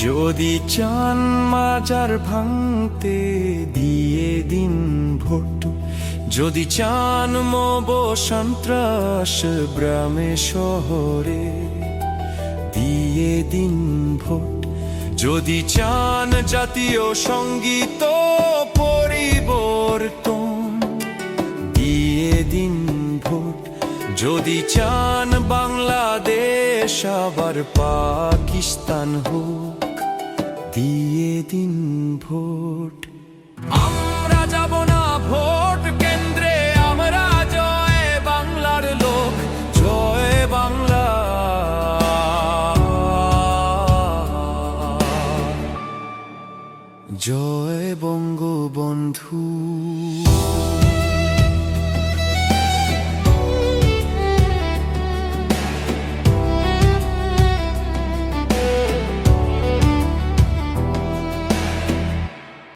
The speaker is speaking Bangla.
যদি চান মাজার ভাঙতে দিয়ে দিন ভোট, যদি চান মব সন্ত্রাস গ্রামে শহরে দিয়ে দিন ভোট, যদি চান জাতীয় সঙ্গীত পরিবর্তন দিয়ে দিন ভোট, যদি চান বাংলাদেশ আবার পাকিস্তান হোক দিয়ে দিন ভোট। আমরা যাব না ভোট কেন্দ্রে, আমরা জয় বাংলার লোক, জয় বাংলা। জয় বঙ্গবন্ধু।